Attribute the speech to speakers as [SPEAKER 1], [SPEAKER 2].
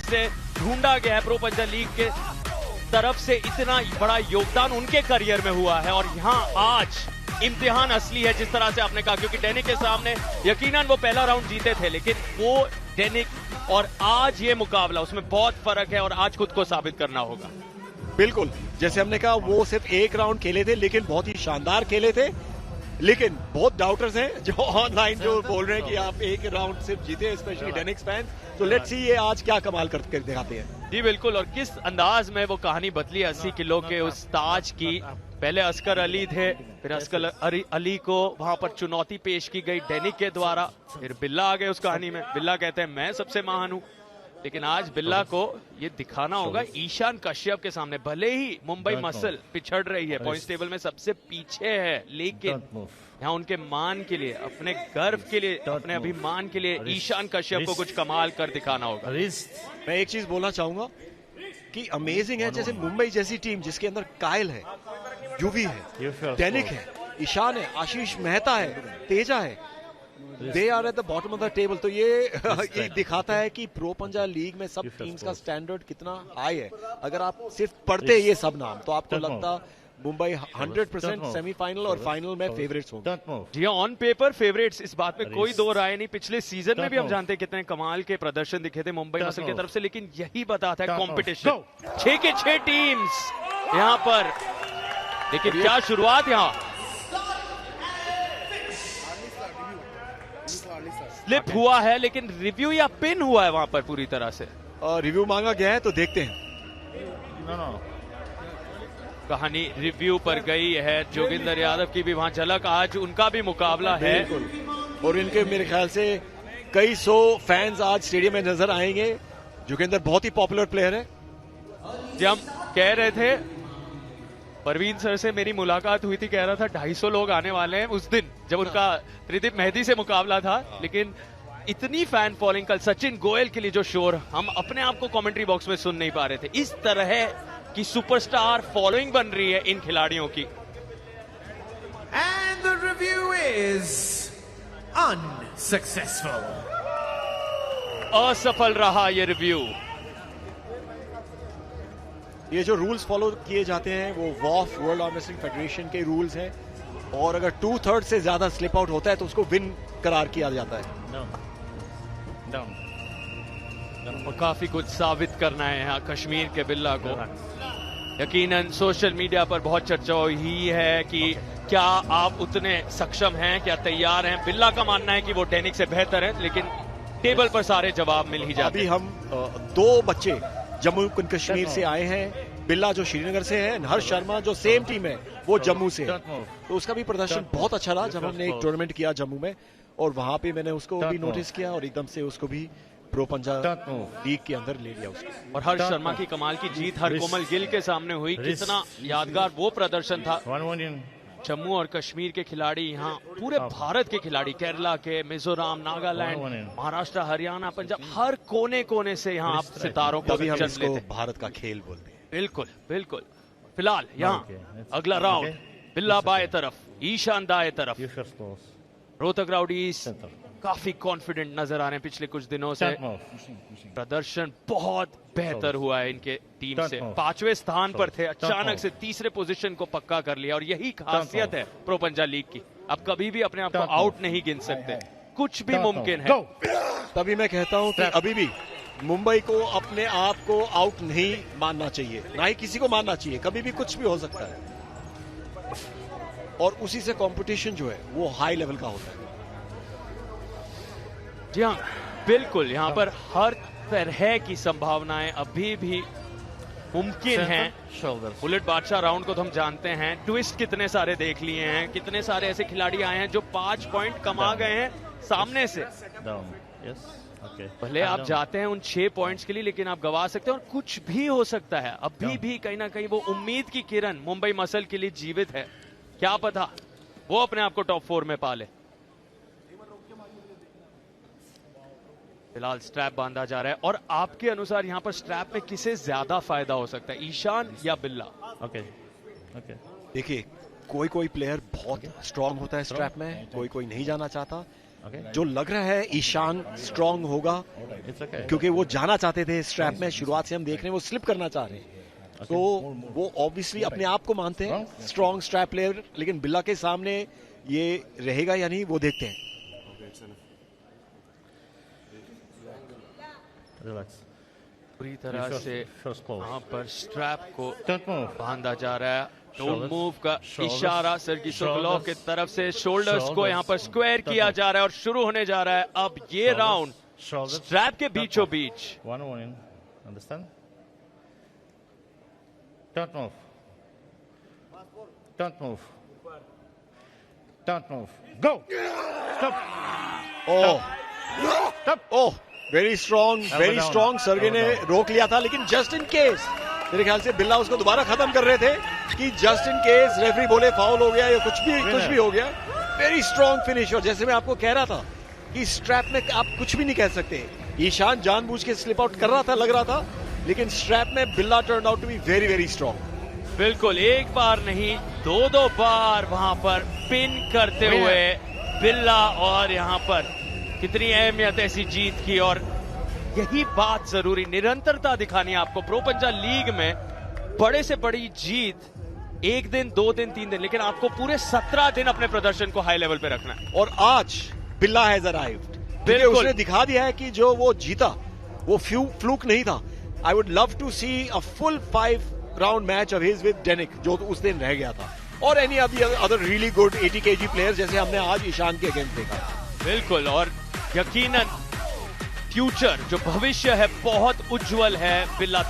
[SPEAKER 1] से ढूंढा गया है प्रो पंजा लीग के तरफ से, इतना बड़ा योगदान उनके करियर में हुआ है। और यहाँ आज इम्तिहान असली है, जिस तरह से आपने कहा, क्योंकि डेनिक के सामने यकीनन वो पहला राउंड जीते थे, लेकिन वो डेनिक और आज ये मुकाबला, उसमें बहुत फर्क है और आज खुद को साबित करना होगा।
[SPEAKER 2] बिल्कुल, जैसे हमने कहा वो सिर्फ एक राउंड खेले थे, लेकिन बहुत ही शानदार खेले थे। लेकिन बहुत डाउटर्स हैं जो ऑनलाइन जो बोल रहे हैं कि आप एक राउंड सिर्फ जीते, स्पेशली डेनिक्स फैंस। तो लेट्स सी ये आज क्या कमाल करके दिखाते हैं।
[SPEAKER 1] जी बिल्कुल, और किस अंदाज में वो कहानी बदली 80 किलो के उस ताज की। पहले अस्कर अली थे, फिर अस्कर अली को वहां पर चुनौती पेश की गई डेनिक के द्वारा, फिर बिल्ला आ गए उस कहानी में। बिल्ला कहते हैं मैं सबसे महान हूं, लेकिन आज बिल्ला को ये दिखाना होगा ईशान कश्यप के सामने। भले ही मुंबई मसल पिछड़ रही है, पॉइंट्स टेबल में सबसे पीछे है, लेकिन यहाँ उनके मान के लिए, अपने गर्व के लिए, अपने अभिमान के लिए ईशान कश्यप को कुछ कमाल कर दिखाना होगा।
[SPEAKER 2] मैं एक चीज बोलना चाहूंगा कि अमेजिंग है, जैसे मुंबई जैसी टीम जिसके अंदर कायल है, युवी है, डेनिक है, ईशान है, आशीष मेहता है, तेजा है, they are at the bottom of the table. तो ये दिखाता है कि प्रो पंजा लीग में सब टीम्स का स्टैंडर्ड कितना हाई है। अगर आप सिर्फ पढ़ते ये सब नाम तो आपको लगता मुंबई 100% सेमीफाइनल और फाइनल में फेवरेट्स होंगे।
[SPEAKER 1] जी हाँ, ऑन पेपर फेवरेट्स, इस बात में कोई दो राय नहीं। पिछले सीजन में भी हम जानते हैं कितने कमाल के प्रदर्शन दिखे थे मुंबई मसल की तरफ से, लेकिन यही बताता है कॉम्पिटिशन। 6 के 6 टीम्स यहाँ पर, लेकिन क्या शुरुआत यहाँ, स्लिप हुआ है, लेकिन रिव्यू या पिन हुआ है वहां पर पूरी तरह से।
[SPEAKER 2] रिव्यू मांगा गया है तो देखते हैं।
[SPEAKER 1] कहानी रिव्यू पर गई है। जोगिंदर यादव की भी वहां झलक, आज उनका भी मुकाबला है।
[SPEAKER 2] और इनके मेरे ख्याल से कई सौ फैंस आज स्टेडियम में नजर आएंगे। जोगिंदर बहुत ही पॉपुलर प्लेयर है।
[SPEAKER 1] हम कह रहे थे, परवीन सर से मेरी मुलाकात हुई थी, कह रहा था 250 लोग आने वाले हैं उस दिन जब उनका त्रिदीप मेहदी से मुकाबला था। लेकिन इतनी फैन फॉलोइंग, कल सचिन गोयल के लिए जो शोर हम अपने आप को कमेंट्री बॉक्स में सुन नहीं पा रहे थे, इस तरह की सुपरस्टार फॉलोइंग बन रही है इन खिलाड़ियों की।
[SPEAKER 3] And the review is unsuccessful.
[SPEAKER 1] असफल रहा ये रिव्यू।
[SPEAKER 2] ये जो रूल्स फॉलो किए जाते हैं वो वॉफ वर्ल्ड आर्म रेसलिंग फेडरेशन के रूल्स हैं, और अगर 2/3 से ज्यादा स्लिप आउट होता है तो उसको विन करार किया जाता है।
[SPEAKER 1] और काफी कुछ साबित करना है यहाँ कश्मीर के बिल्ला को। यकीनन सोशल मीडिया पर बहुत चर्चा हुई है कि क्या आप उतने सक्षम हैं, क्या तैयार हैं। बिल्ला का मानना है कि वो डेनिक से बेहतर है, लेकिन टेबल पर सारे जवाब मिल ही जाते।
[SPEAKER 2] अभी हम 2 बच्चे जम्मू कश्मीर से आए हैं, बिल्ला जो श्रीनगर से है, हर्ष शर्मा जो सेम टीम है वो जम्मू से है। तो उसका भी प्रदर्शन बहुत अच्छा रहा जब हमने एक टूर्नामेंट किया जम्मू में, और वहां पे मैंने उसको भी नोटिस किया और एकदम से उसको भी प्रो पंजा लीग के अंदर ले लिया उसको।
[SPEAKER 1] और हर्ष शर्मा की कमाल की जीत हरकोमल गिल के सामने हुई, कितना यादगार वो प्रदर्शन था। जम्मू और कश्मीर के खिलाड़ी, यहाँ पूरे भारत के खिलाड़ी, केरला के, मिजोरम, नागालैंड, महाराष्ट्र, हरियाणा, पंजाब, हर कोने कोने से यहाँ आप सितारों को जन्म लेते।
[SPEAKER 2] भारत का खेल बोलते हैं।
[SPEAKER 1] बिल्कुल बिल्कुल। फिलहाल यहाँ अगला राउंड, बिल्ला बाएं तरफ, ईशान दाएं तरफ। रोहतक राउडीज काफी कॉन्फिडेंट नजर आ रहे हैं पिछले कुछ दिनों से। प्रदर्शन बहुत बेहतर हुआ है इनके टीम से। 5वें स्थान पर थे, अचानक से तीसरे पोजीशन को पक्का कर लिया, और यही खासियत है प्रो पंजा लीग की। अब कभी भी अपने आप को आउट नहीं गिन सकते, कुछ भी मुमकिन है।
[SPEAKER 2] तभी मैं कहता हूं कि अभी भी मुंबई को अपने आप को आउट नहीं मानना चाहिए, ना ही किसी को मानना चाहिए। कभी भी कुछ भी हो सकता है, और उसी से कंपटीशन जो है वो हाई लेवल का होता है।
[SPEAKER 1] जी हाँ बिल्कुल, यहाँ पर हर तरह की संभावनाएं अभी भी मुमकिन हैं। बुलेट बादशाह राउंड को तो हम जानते हैं, ट्विस्ट कितने सारे देख लिए हैं, कितने सारे ऐसे खिलाड़ी आए हैं जो 5 पॉइंट कमा गए हैं सामने से। भले आप जाते हैं उन 6 पॉइंट्स के लिए, लेकिन आप गवा सकते हैं और कुछ भी हो सकता है। अभी भी कहीं ना कहीं वो उम्मीद की किरण मुंबई मसल के लिए जीवित है। क्या पता वो अपने आप को टॉप 4 में पाले। फिलहाल स्ट्रैप बांधा जा रहा है, और आपके अनुसार यहाँ पर स्ट्रैप में किसे ज्यादा फायदा हो सकता है, ईशान या बिल्ला?
[SPEAKER 4] ओके
[SPEAKER 2] देखिए, कोई कोई प्लेयर बहुत स्ट्रांग होता है स्ट्रैप में, कोई कोई नहीं जाना चाहता। जो लग रहा है ईशान स्ट्रांग होगा, क्योंकि वो जाना चाहते थे स्ट्रैप में, शुरुआत से हम देख रहे हैं वो स्लिप करना चाह रहे हैं, तो वो ऑब्वियसली अपने आप को मानते हैं स्ट्रांग स्ट्रैप प्लेयर, लेकिन बिल्ला के सामने ये रहेगा या नहीं वो देखते हैं।
[SPEAKER 1] पूरी तरह से वहां पर स्ट्रैप को बांधा जा रहा है। डोंट मूव का इशारा सर्गी सोकोलोव की तरफ से, शोल्डर्स को यहाँ पर स्क्वायर किया जा रहा है और शुरू होने जा रहा है अब ये राउंड स्ट्रैप के बीचों बीच।
[SPEAKER 4] Don't move. Don't move. Don't move. Go. Stop.
[SPEAKER 2] Oh very strong Serge ने रोक लिया था, लेकिन जस्ट इन केस मेरे ख्याल से बिल्ला उसको दोबारा खत्म कर रहे थे कि जस्ट इन केस रेफरी बोले फाउल हो गया या कुछ भी हो गया। वेरी स्ट्रॉन्ग फिनिश, और जैसे मैं आपको कह रहा था कि स्ट्रैप में आप कुछ भी नहीं कह सकते। ईशान जानबूझ के स्लिप आउट कर रहा था, लग रहा था, लेकिन स्ट्रैप में Billa turn out to be very very strong.
[SPEAKER 1] बिल्कुल, एक बार नहीं दो बार वहां पर पिन करते हुए बिल्ला, और यहाँ पर कितनी अहमियत ऐसी जीत की, और यही बात जरूरी, निरंतरता दिखानी है आपको। प्रो पंजा लीग में बड़े से बड़ी जीत 1 दिन 2 दिन 3 दिन, लेकिन आपको पूरे 17 दिन अपने प्रदर्शन को हाई लेवल पे रखना है।
[SPEAKER 2] और आज बिल्ला हैज अराइव्ड, बिल्कुल उसने दिखा दिया है कि जो वो जीता वो फ्लूक नहीं था। I would love to see a full 5 round match of his with डेनिक, जो उस दिन रह गया था, और any other really good 80 kg player जैसे हमने आज ईशान के अगेंस्ट देखा।
[SPEAKER 1] बिल्कुल, और यकीनन फ्यूचर जो भविष्य है बहुत उज्जवल है बिल्ला।